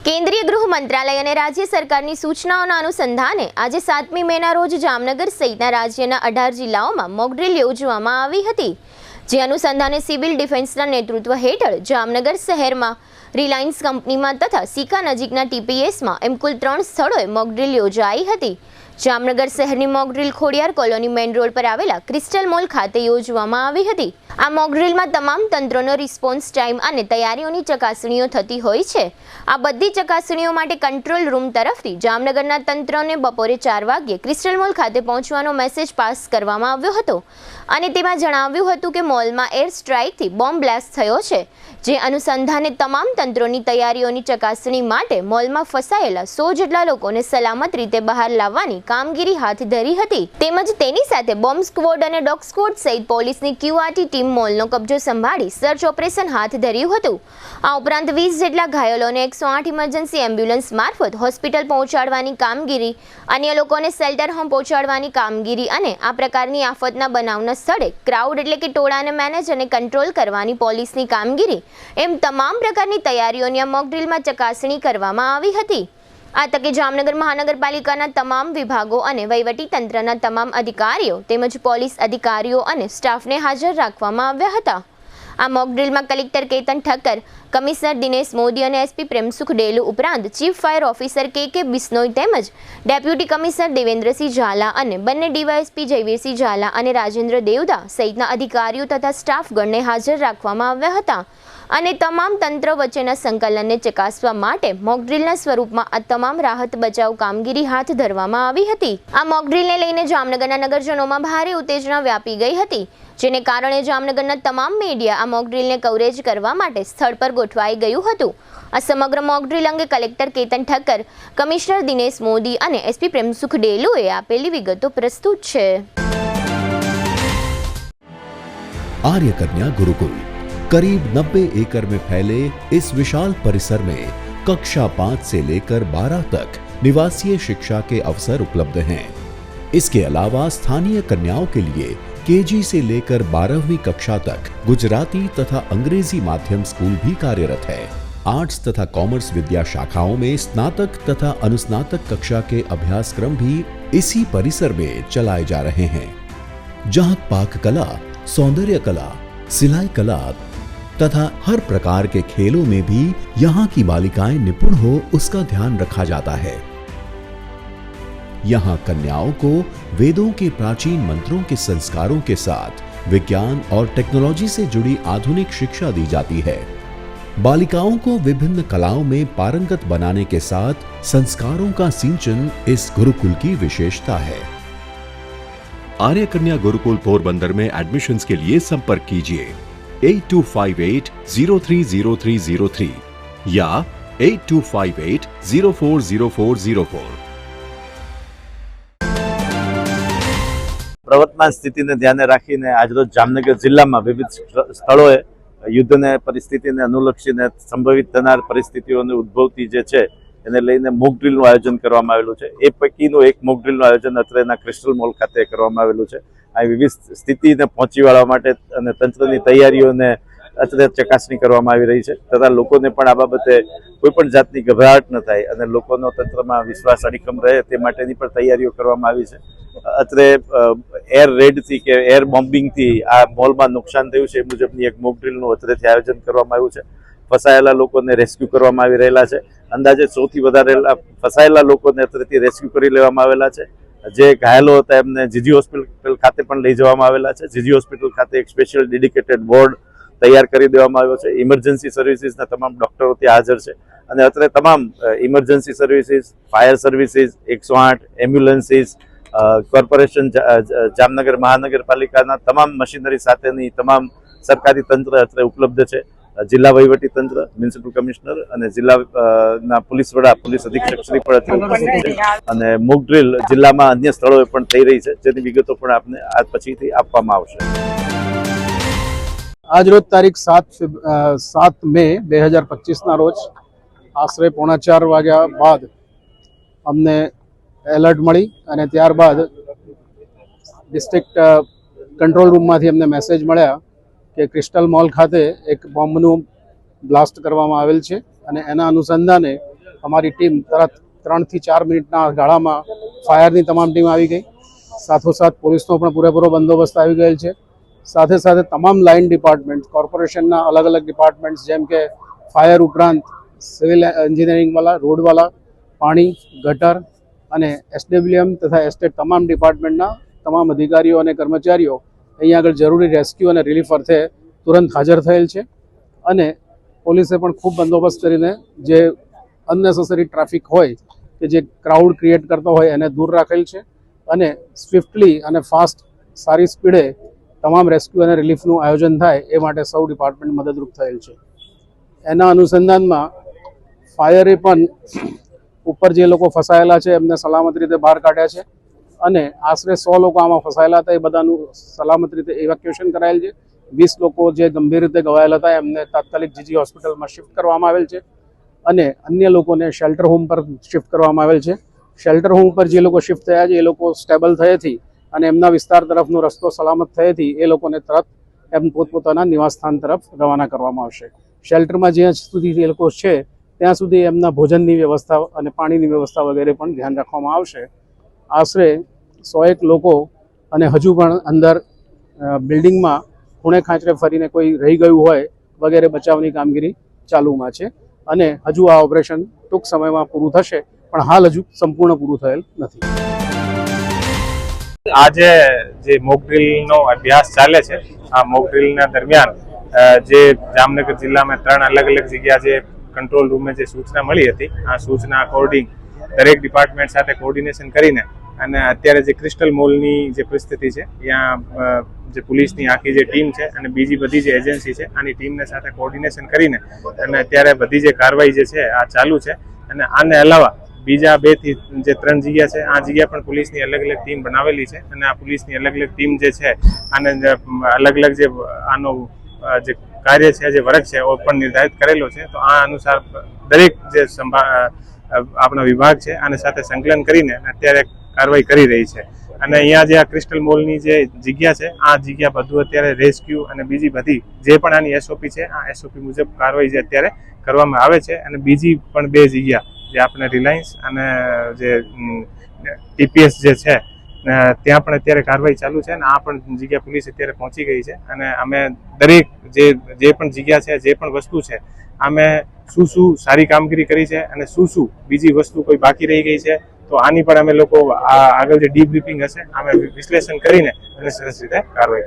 केंद्रीय गृह मंत्रालय અને રાજ્ય સરકારની સૂચનાઓના અનુસંધાને આજે 7મી મેના રોજ જામનગર સહિતના રાજ્યના 18 જિલ્લાઓમાં મોક ડ્રીલ યોજવામાં આવી હતી। જે અનુસંધાને સિવિલ ડિફેન્સના નેતૃત્વ હેઠળ જામનગર શહેરમાં રિલાયન્સ કંપનીમાં તથા સિકા નજીકના ટીપીએસમાં એમ કુલ 3 સ્થળોએ મોક ડ્રીલ યોજાઈ હતી। જામનગર શહેરની mock drill Khodiyar colony main road પર આવેલા ક્રિસ્ટલ મોલ ખાતે યોજવામાં આવી હતી। આ મોક ડ્રીલમાં તમામ તંત્રોનો રિસ્પોન્સ ટાઈમ અને તૈયારીઓની ચકાસણીઓ થતી હોય છે। આ બધી ચકાસણીઓ માટે કંટ્રોલ રૂમ તરફથી જામનગરના તંત્રને બપોરે 4 વાગ્યે ક્રિસ્ટલ મોલ ખાતે પહોંચવાનો મેસેજ પાસ કરવામાં આવ્યો હતો અને તેમાં જણાવ્યું હતું કે મોલમાં એર સ્ટ્રાઇકથી બોમ્બ બ્લાસ્ટ થયો છે। જે અનુસંધાને તમામ તંત્રોની તૈયારીઓની ચકાસણી માટે મોલમાં ફસાયેલા 100 જેટલા લોકોને સલામત રીતે બહાર લાવવાની કામગીરી હાથ ધરી હતી। તેમજ તેની સાથે બોમ્બ સ્ક્વોડ અને ડોગ સ્ક્વોડ સહિત પોલીસની ક્યુઆરટી ટીમ મોલનો કબજો સંભાળી સર્ચ ઓપરેશન હાથ ધર્યું હતું। આ ઉપરાંત 20 જેટલા ઘાયલોને 108 ઇમરજન્સી એમ્બ્યુલન્સ મારફત હોસ્પિટલ પહોંચાડવાની કામગીરી, અન્ય લોકોને શેલ્ટર હોમ પહોંચાડવાની કામગીરી અને આ પ્રકારની આફતના બનાવના સ્થળે ક્રાઉડ એટલે કે ટોળાને મેનેજ અને કંટ્રોલ કરવાની પોલીસની કામગીરી એમ તમામ પ્રકારની તૈયારીઓની આ મોક ડ્રીલમાં ચકાસણી કરવામાં આવી હતી। આ તકે જામનગર મહાનગરપાલિકાના તમામ વિભાગો અને વહીવટી તંત્રના તમામ અધિકારીઓ તેમજ પોલીસ અધિકારીઓ અને સ્ટાફને હાજર રાખવામાં આવ્યા હતા। આ મોક ડ્રીલમાં કલેક્ટર કેતન ઠક્કર, કમિશનર દિનેશ મોદી અને એસપી પ્રેમસુખ ડેલુ ઉપરાંત ચીફ ફાયર ઓફિસર કે બિશ્નોઈ તેમજ ડેપ્યુટી કમિશનર દેવેન્દ્રસિંહ ઝાલા અને બંને ડીવાયએસપી જયવીરસિંહ ઝાલા અને રાજેન્દ્ર દેવદા સહિતના અધિકારીઓ તથા સ્ટાફગણને હાજર રાખવામાં આવ્યા હતા અને તમામ તંત્ર વચ્ચેના સંકલનને ચકાસવા માટે મોક ડ્રીલના સ્વરૂપમાં આ તમામ રાહત બચાવ કામગીરી હાથ ધરવામાં આવી હતી। આ મોક ડ્રીલને લઈને જામનગરના નગરજનોમાં ભારે ઉત્તેજના વ્યાપી ગઈ હતી, જેને કારણે જામનગરના તમામ મીડિયા આ મોક ડ્રીલને કવરેજ કરવા માટે સ્થળ પર ગોઠવાઈ ગયું હતું। આ સમગ્ર મોક ડ્રીલ અંગે કલેક્ટર કેતન ઠક્કર, કમિશનર દિનેશ મોદી અને એસપી પ્રેમસુખ ડેલુએ આપેલી વિગતો પ્રસ્તુત છે। आर्य कन्या गुरुकुल करीब 90 एकड़ में फैले इस विशाल परिसर में कक्षा 5 से लेकर 12 तक निवासीय शिक्षा के अवसर उपलब्ध हैं। इसके अलावा स्थानीय कन्याओं के लिए केजी से लेकर 12वीं कक्षा तक गुजराती तथा अंग्रेजी माध्यम स्कूल भी कार्यरत है। आर्ट्स तथा कॉमर्स विद्या शाखाओं में स्नातक तथा अनुस्नातक कक्षा के अभ्यासक्रम भी इसी परिसर में चलाए जा रहे हैं, जहां पाक कला, सौंदर्य कला, सिलाई कला तथा हर प्रकार के खेलों में भी यहाँ की बालिकाएं निपुण हो उसका ध्यान रखा जाता है। यहाँ कन्याओं को वेदों के प्राचीन मंत्रों के संस्कारों के साथ विज्ञान और टेक्नोलॉजी से जुड़ी आधुनिक शिक्षा दी जाती है। बालिकाओं को विभिन्न कलाओं में पारंगत बनाने के साथ संस्कारों का सिंचन इस गुरुकुल की विशेषता है। आर्य कन्या गुरुकुल पोरबंदर में एडमिशन्स के लिए संपर्क कीजिए 8258030303 या 8258040404। પ્રવર્તમાન સ્થિતિને ધ્યાને રાખીને આજરોજ જામનગર જિલ્લામાં વિવિધ સ્થળોએ યુદ્ધને પરિસ્થિતિને અનુલક્ષીને સંભવિત થનાર પરિસ્થિતિઓને ઉદ્ભવતી જે છે એને લઈને મોક ડ્રીલનું આયોજન કરવામાં આવેલું છે। એ પૈકીનું એક મોક ડ્રીલનું આયોજન અત્રેના ક્રિસ્ટલ મોલ ખાતે કરવામાં આવેલું છે। આ વિવિધ સ્થિતિને પહોંચી વળવા માટે અને તંત્રની તૈયારીઓને અત્રે ચકાસણી કરવામાં આવી રહી છે તથા લોકોને પણ આ બાબતે કોઈ પણ જાતની ગભરાટ ન થાય અને લોકોનો તંત્રમાં વિશ્વાસ અડીખમ રહે તે માટેની પણ તૈયારીઓ કરવામાં આવી છે। અત્રે એર રેડથી કે એર બોમ્બિંગથી આ મોલમાં નુકસાન થયું છે એ મુજબની એક મોક ડ્રીલનું અત્રેથી આયોજન કરવામાં આવ્યું છે। ફસાયેલા લોકોને રેસ્ક્યુ કરવામાં આવી રહેલા છે। અંદાજે 100 થી વધારે ફસાયેલા લોકોને અત્રેથી રેસ્ક્યુ કરી લેવામાં આવેલા છે। જે ઘાયલો હતા એમને જીજી હોસ્પિટલ ખાતે પણ લઈ જવામાં આવેલા છે। જીજી હોસ્પિટલ ખાતે એક સ્પેશિયલ ડેડિકેટેડ વોર્ડ તૈયાર કરી દેવામાં આવ્યો છે। ઇમરજન્સી સર્વિસીસના તમામ ડોક્ટરો ત્યાં હાજર છે અને અત્રે તમામ emergency services, fire services, 108 ambulances, corporation Jamnagar મહાનગરપાલિકાના તમામ મશીનરી સાથેની તમામ સરકારી તંત્ર અત્રે ઉપલબ્ધ છે। જિલ્લા વહીવટી તંત્ર, મ્યુનિસિપલ કમિશનર અને જિલ્લાના પોલીસ વડા, પોલીસ અધિક્ષક શ્રી પણ અત્રે ઉપસ્થિત છે અને મોક ડ્રીલ જિલ્લામાં અન્ય સ્થળોએ પણ થઈ રહી છે, જેની વિગતો પણ આપને આજ પછીથી આપવામાં આવશે। आज रोज तारीख 7 મે 2025 रोज आश्रे 3:45 वाग्या बाद अमने एलर्ट मळी अने त्यारबाद डिस्ट्रिक्ट कंट्रोल रूम में अमने मैसेज मळ्या कि क्रिस्टल मॉल खाते एक बॉम्बनु ब्लास्ट करवामां आवेल छे अने एना अनुसंधाने અમારી ટીમ તરત 3 થી 4 મિનિટના ગાળામાં ફાયરની તમામ ટીમ આવી ગઈ. સાથોસાથ પોલીસનો પણ પૂરેપૂરો બંદોબસ્ત આવી ગયેલ છે. સાથે સાથે તમામ લાઇન ડિપાર્ટમેન્ટ, કોર્પોરેશનના અલગ અલગ ડિપાર્ટમેન્ટ્સ જેમ કે ફાયર ઉપરાંત સિવિલ એન્જિનિયરિંગવાળા, રોડવાળા, પાણી, ગટર અને SWM તથા એસ્ટેટ તમામ ડિપાર્ટમેન્ટના તમામ અધિકારીઓ અને કર્મચારીઓ અહીંયા આગળ જરૂરી રેસ્ક્યુ અને રિલીફ અર્થે તુરંત હાજર થયેલ છે. અને પોલીસે પણ ખૂબ બંદોબસ્ત કરીને જે અનનેસેસરી ટ્રાફિક હોય કે જે ક્રાઉડ ક્રિએટ કરતો હોય એને દૂર રાખેલ છે. અને સ્વિફ્ટલી અને ફાસ્ટ સારી સ્પીડે તમામ રેસ્ક્યુ અને રિલીફનું આયોજન થાય એ માટે સૌ ડિપાર્ટમેન્ટ મદદરૂપ થયેલ છે. એના અનુસંધાનમાં ફાયરે પણ ઉપર જે લોકો ફસાયેલા છે એમને સલામત રીતે બહાર કાઢ્યા છે. અને આશરે 100 લોકો આમાં ફસાયેલા હતા એ બધાનું સલામત રીતે ઇવેક્યુએશન કરાયેલ છે. 20 લોકો જે ગંભીર રીતે ઘવાયેલા હતા એમને તાત્કાલિક જીજી હોસ્પિટલમાં શિફ્ટ કરવામાં આવેલ છે. અને અન્ય લોકોને શેલ્ટર હોમ પર શિફ્ટ કરવામાં આવેલ છે. શેલ્ટર હોમ પર જે લોકો શિફ્ટ થયા છે એ લોકો સ્ટેબલ થયેથી અને એમના વિસ્તાર તરફનો રસ્તો સલામત થયેથી એ લોકોને તરત એમ પોતપોતાના નિવાસસ્થાન તરફ રવાના કરવામાં આવશે. શેલ્ટરમાં જ્યાં સુધી એ લોકો છે ત્યાં સુધી એમના ભોજનની વ્યવસ્થા અને પાણીની વ્યવસ્થા વગેરે પણ ધ્યાન રાખવામાં આવશે. આશરે 101 લોકો અને હજુ પણ અંદર બિલ્ડિંગમાં ખૂણે ખાંચરે ફરીને કોઈ રહી ગયું હોય વગેરે બચાવની કામગીરી ચાલુમાં છે. અને હજુ આ ઓપરેશન ટૂંક સમયમાં પૂરું થશે, પણ હાલ હજુ સંપૂર્ણ પૂરું થયેલ નથી. આજે જે મોક ડ્રીલનો અભ્યાસ ચાલે છે, આ મોક ડ્રીલના દરમિયાન જે જામનગર જિલ્લામાં 3 અલગ અલગ જગ્યા જે કંટ્રોલ રૂમે જે સૂચના મળી હતી, આ સૂચના અકોર્ડિંગ દરેક ડિપાર્ટમેન્ટ સાથે કોર્ડિનેશન કરીને અને અત્યારે જે ક્રિસ્ટલ મોલની જે પરિસ્થિતિ છે ત્યાં જે પોલીસની આખી જે ટીમ છે અને બીજી બધી જે એજન્સી છે આની ટીમને સાથે કોર્ડિનેશન કરીને અને અત્યારે બધી જે કાર્યવાહી જે છે આ ચાલુ છે. અને આને અલાવા બીજા 2 થી 3 જગ્યા છે, આ જગ્યા પણ પોલીસની અલગ અલગ ટીમ બનાવેલી છે. અને આ પોલીસની અલગ અલગ ટીમ જે છે આને અલગ અલગ જે આનો જે કાર્ય છે, જે વર્ક છે એ પણ નિર્ધારિત કરેલો છે. તો આ અનુસાર દરેક જે આપણા વિભાગ છે આને સાથે સંકલન કરીને અત્યારે કાર્યવાહી કરી રહી છે. અને અહીંયા જે આ ક્રિસ્ટલ મોલની જે જગ્યા છે આ જગ્યા બધું અત્યારે રેસ્ક્યુ અને બીજી બધી જે પણ આની SOP છે આ SOP મુજબ કાર્યવાહી જે અત્યારે કરવામાં આવે છે. અને બીજી પણ 2 જગ્યા જે આપણે રિલાયન્સ અને જે TPS જે છે ત્યાં પણ અત્યારે કાર્યવાહી ચાલુ છે. અને આ પણ જગ્યા પોલીસ અત્યારે પહોંચી ગઈ છે. અને અમે દરેક જે પણ જગ્યા છે, જે પણ વસ્તુ છે, અમે શું સારી કામગીરી કરી છે અને શું બીજી વસ્તુ કોઈ બાકી રહી ગઈ છે તો આની પણ અમે લોકો આગળ જે ડીબ્રીફિંગ હશે અમે વિશ્લેષણ કરીને અને સરસ રીતે કાર્યવાહી